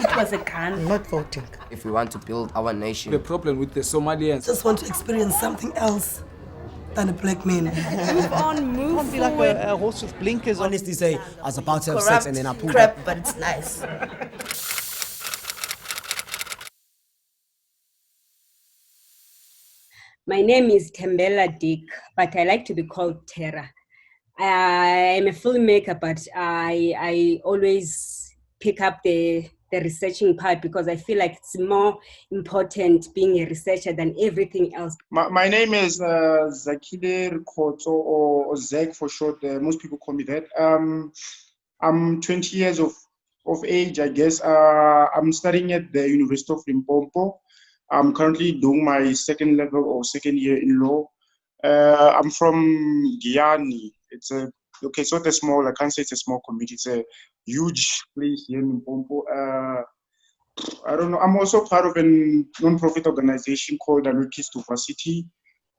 It was a gun. I'm not voting. If we want to build our nation. The problem with the Somalians. Just want to experience something else than a black man. Move on, move Can't be like a horse with blinkers on. Honestly say, I was about to have Corrupt sex and then I pulled crap, up. but it's nice. My name is Tembela Dick, but I like to be called Tara. I'm a filmmaker, but I always pick up the researching part because I feel like it's more important being a researcher than everything else. My name is Zakile Rikotso, or Zeg for short. Most people call me that. I'm 20 years of age, I guess. I'm studying at the University of Limpopo. I'm currently doing my second level or second year in law. I'm from Guyana. It's not a small, I can't say it's a small community. It's a huge place here in Limpopo. I don't know. I'm also part of a non-profit organization called Matric to Varsity.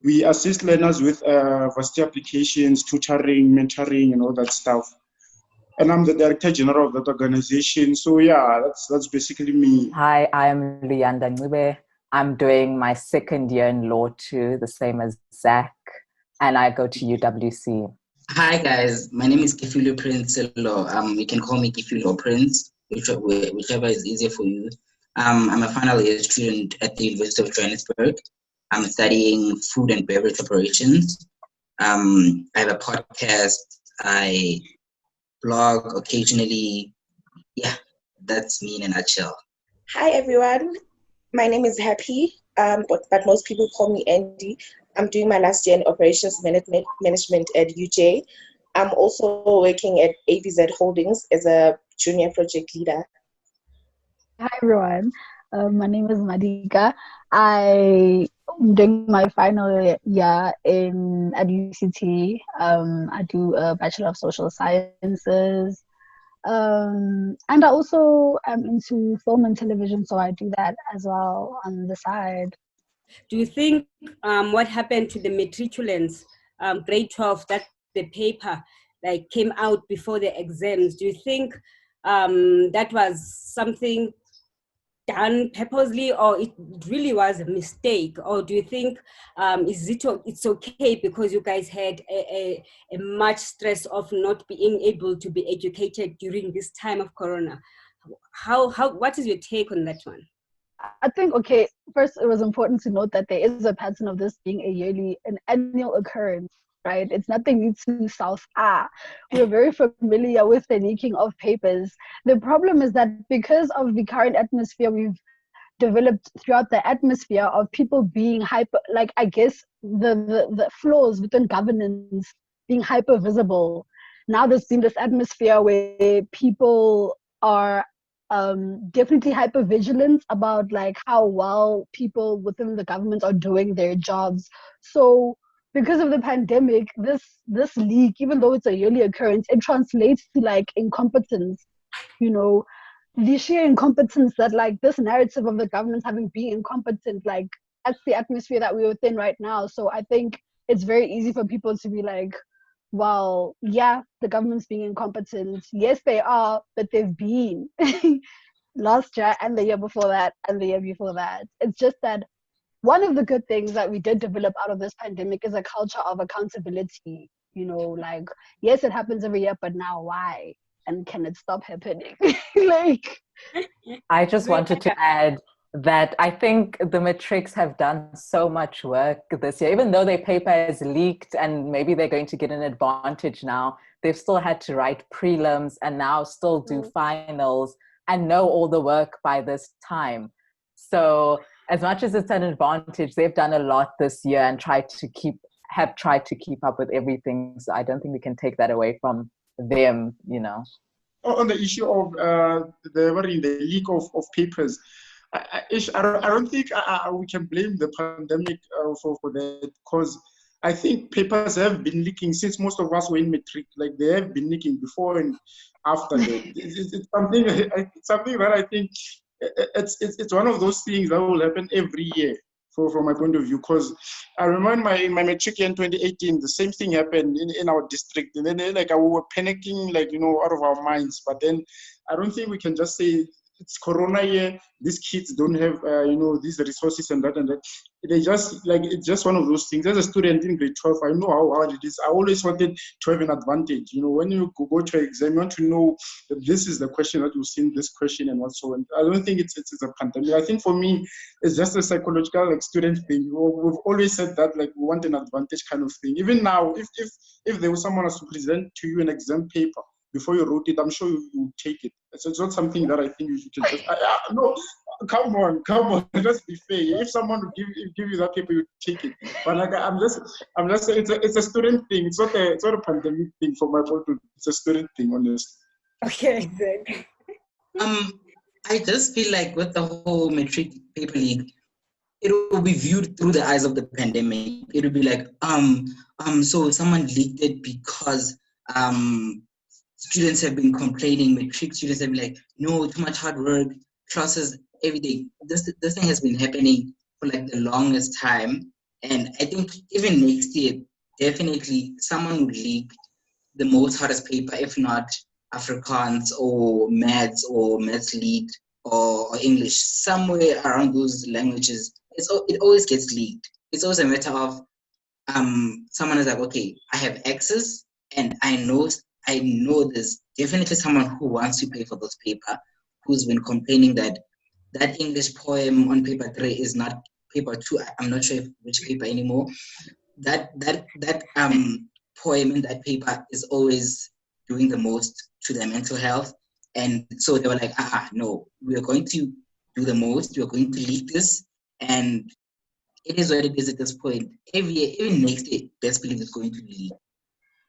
We assist learners with varsity applications, tutoring, mentoring, and all that stuff. And I'm the director general of that organization. So yeah, that's basically me. Hi, I'm Luyanda Ncube. I'm doing my second year in law too, the same as Zach, and I go to UWC. Hi guys, my name is Kifilo Prince Law. You can call me Kifilo Prince, whichever is easier for you. I'm a final year student at the University of Johannesburg. I'm studying food and beverage operations. I have a podcast. I blog occasionally. Yeah, that's me in a nutshell. Hi everyone, my name is Happy, but most people call me Andy. I'm doing my last year in operations management at UJ. I'm also working at AVZ Holdings as a junior project leader. Hi everyone, my name is Madika. I'm doing my final year at UCT. I do a Bachelor of Social Sciences. And I also am into film and television, so I do that as well on the side. Do you think what happened to the matriculants, grade 12, that the paper like came out before the exams, do you think that was something done purposely, or it really was a mistake? Or do you think it's okay because you guys had a much stress of not being able to be educated during this time of Corona? What is your take on that one? I think, okay, first it was important to note that there is a pattern of this being an annual occurrence, right? It's nothing new to South. We're very familiar with the leaking of papers. The problem is that because of the current atmosphere we've developed throughout the atmosphere of people being hyper, like I guess the flaws within governance being hyper visible. Now there's been this atmosphere where people are definitely hyper vigilant about like how well people within the government are doing their jobs. So because of the pandemic, this leak, even though it's a yearly occurrence, it translates to like incompetence, the sheer incompetence that like this narrative of the government having been incompetent, like that's the atmosphere that we're within right now. So I think it's very easy for people to be like, well, yeah, the government's being incompetent. Yes, they are, but they've been last year and the year before that and the year before that. It's just that one of the good things that we did develop out of this pandemic is a culture of accountability. Like, yes, it happens every year, but now why? And can it stop happening? I just wanted to add that I think the Matrics have done so much work this year. Even though their paper is leaked and maybe they're going to get an advantage now, they've still had to write prelims and now still do finals and know all the work by this time. So as much as it's an advantage, they've done a lot this year and have tried to keep up with everything. So I don't think we can take that away from them, On the issue of the leak of papers, I don't think we can blame the pandemic for that, because I think papers have been leaking since most of us were in Matric. Like they have been leaking before and after that. It's something that I think it's one of those things that will happen every year. From my point of view, because I remember my matric year in 2018, the same thing happened in our district, and then we were panicking, out of our minds. But then I don't think we can just say it's Corona year. These kids don't have, these resources and that and that. They just like it's just one of those things. As a student in grade 12, I know how hard it is. I always wanted to have an advantage. When you go to an exam, you want to know that this is the question that you've seen this question and what's so. And I don't think it's a pandemic. I think for me, it's just a psychological student thing. We've always said that we want an advantage kind of thing. Even now, if there was someone else to present to you an exam paper before you wrote it, I'm sure you take it. So it's not something that I think you should just. No, come on. Let's be fair. If someone would give you that paper, you take it. But I'm just saying it's a student thing. It's not a pandemic thing for my point of view. It's a student thing, honestly. Okay, good. I just feel like with the whole matric paper league, it will be viewed through the eyes of the pandemic. It will be like, so someone leaked it because students have been complaining, matric students have been like, no, too much hard work, classes, everything. This thing has been happening for the longest time. And I think even next year, definitely someone would leak the most hardest paper, if not Afrikaans or maths lead or English, somewhere around those languages. It always gets leaked. It's always a matter of someone is like, okay, I have access and I know there's definitely someone who wants to pay for this paper, who's been complaining that English poem on paper 3 is not paper 2. I'm not sure which paper anymore. That poem in that paper is always doing the most to their mental health. And so they were like, no, we are going to do the most. We are going to leak this. And it is what it is at this point. Every year, even next year, best believe it's going to leak.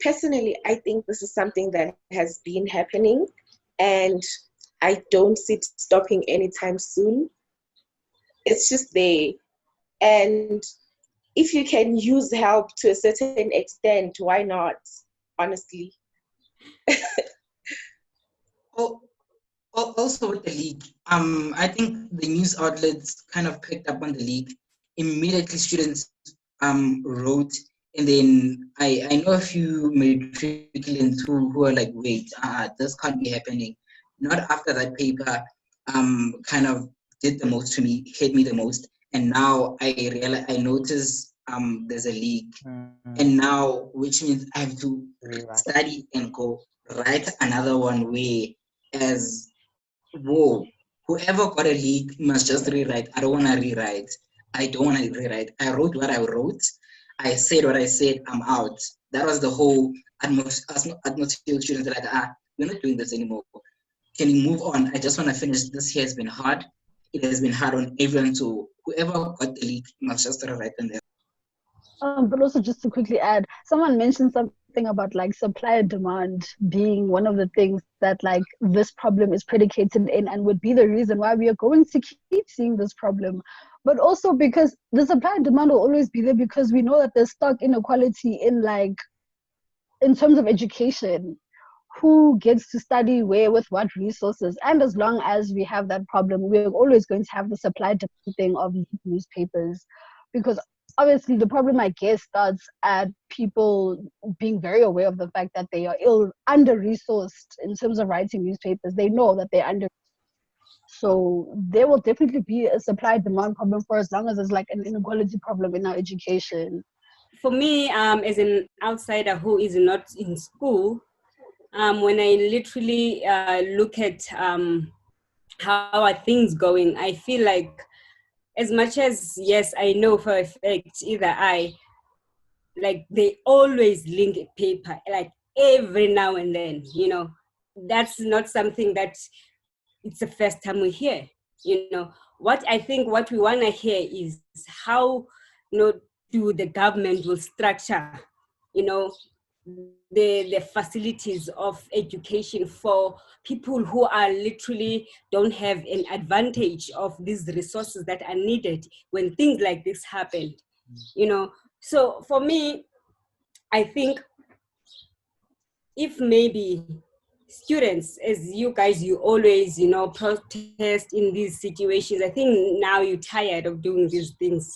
Personally, I think this is something that has been happening and I don't see it stopping anytime soon. It's just there. And if you can use help to a certain extent, why not? Honestly. Also with the leak, I think the news outlets kind of picked up on the leak. Immediately students wrote, and then I know a few matriculants who are like, wait, this can't be happening. Not after that paper kind of did the most to me, hit me the most. And now I notice there's a leak. And now, which means I have to study and go write another one as whoa, whoever got a leak must just rewrite. I don't want to rewrite. I wrote what I wrote. I said what I said. I'm out. That was the whole atmosphere. Students are like, we're not doing this anymore. Can you move on? I just want to finish. This year has been hard. It has been hard on everyone. So whoever got the leak must just rewrite in there. But also just to quickly add, someone mentioned something about supply and demand being one of the things that this problem is predicated in and would be the reason why we are going to keep seeing this problem. But also because the supply and demand will always be there because we know that there's stark inequality in terms of education. Who gets to study where with what resources? And as long as we have that problem, we're always going to have the supply demand thing of newspapers, because obviously the problem, I guess, starts at people being very aware of the fact that they are under-resourced in terms of writing newspapers. They know that they're under. So there will definitely be a supply-demand problem for as long as there's an inequality problem in our education. For me, as an outsider who is not in school, when I literally look at how are things going, I feel like, as much as, yes, I know for a fact, they always link a paper, every now and then, that's not something that it's the first time we hear, What I think what we want to hear is how, do the government will structure, the facilities of education for people who are literally don't have an advantage of these resources that are needed when things like this happen, So for me, I think if maybe students, as you guys, you always, protest in these situations, I think now you're tired of doing these things,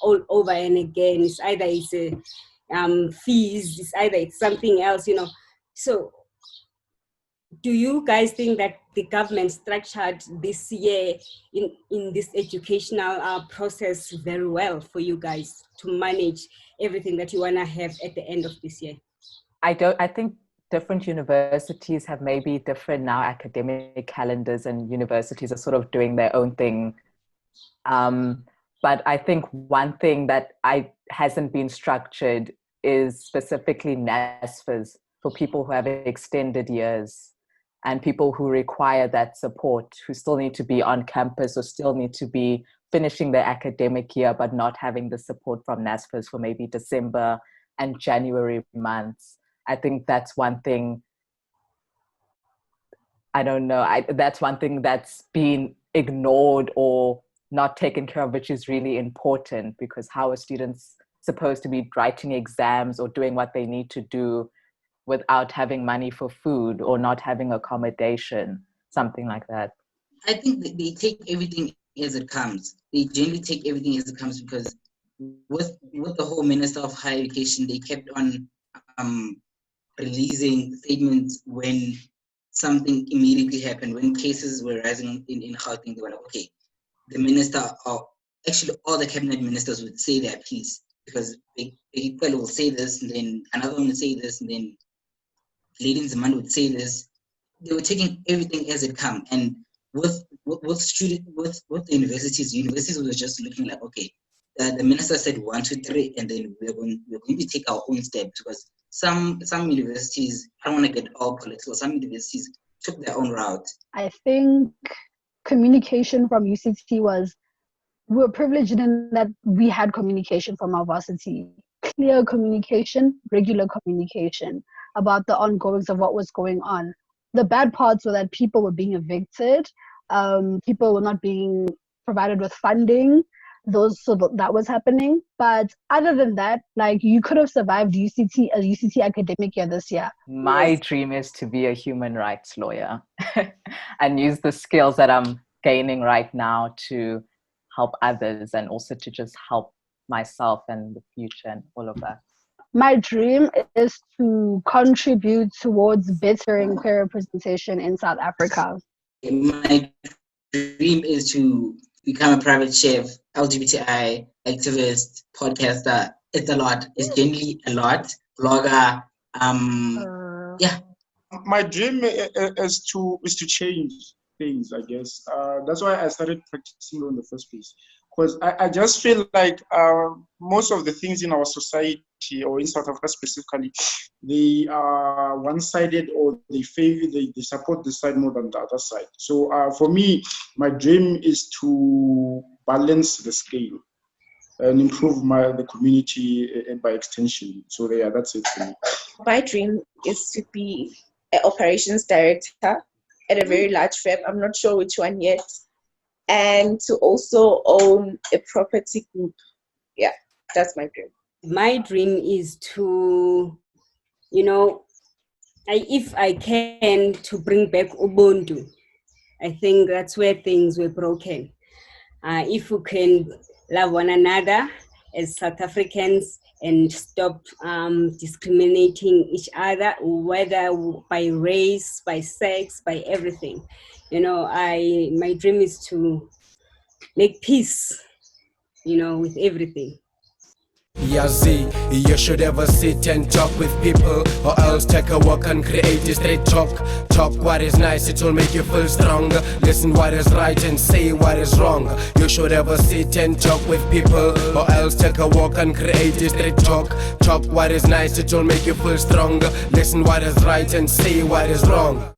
all over and again. It's either it's a fees, it's either it's something else, So do you guys think that the government structured this year in this educational process very well for you guys to manage everything that you want to have at the end of this year? I think different universities have maybe different now academic calendars, and universities are sort of doing their own thing. But I think one thing that hasn't been structured is specifically NSFAs for people who have extended years and people who require that support, who still need to be on campus or still need to be finishing their academic year, but not having the support from NSFAs for maybe December and January months. I think that's one thing, I don't know, that's one thing that's been ignored or not taken care of, which is really important, because how are students supposed to be writing exams or doing what they need to do without having money for food or not having accommodation, something like that? I think that they take everything as it comes. They generally take everything as it comes, because with the whole Minister of Higher Education, they kept on releasing statements when something immediately happened. When cases were rising in Gauteng, they were like, okay, the minister, or actually all the cabinet ministers would say their piece, because they will say this, and then another one would say this, and then Lady Nzimande would say this. They were taking everything as it come. And with the universities were just looking like, okay, the minister said 1, 2, 3, and then we're going to take our own steps, because some universities, I don't want to get all political, some universities took their own route. I think communication from UCT we were privileged in that we had communication from our varsity. Clear communication, regular communication about the ongoings of what was going on. The bad parts were that people were being evicted, people were not being provided with funding, that was happening. But other than that, like, you could have survived a UCT academic year this year. My dream is to be a human rights lawyer and use the skills that I'm gaining right now to help others, and also to just help myself and the future and all of that. My dream is to contribute towards bettering queer representation in South Africa. My dream is to become a private chef, LGBTI activist, podcaster. It's a lot. It's generally a lot. Blogger. Yeah. My dream is to change things, I guess. That's why I started practicing in the first place. Because I just feel like most of the things in our society, or in South Africa specifically, they are one-sided, or they support this side more than the other side. So for me, my dream is to balance the scale and improve the community and by extension. So yeah, that's it for me. My dream is to be an operations director at a very large firm. I'm not sure which one yet. And to also own a property group. Yeah, that's my dream. My dream is to, if I can, to bring back Ubuntu. I think that's where things were broken. If we can love one another as South Africans and stop discriminating each other, whether by race, by sex, by everything. My dream is to make peace, with everything. Yazi, you should ever sit and talk with people, or else take a walk and create a straight talk. Talk what is nice, it will make you feel stronger. Listen what is right and say what is wrong. You should ever sit and talk with people, or else take a walk and create a straight talk. Talk what is nice, it will make you feel stronger. Listen what is right and say what is wrong.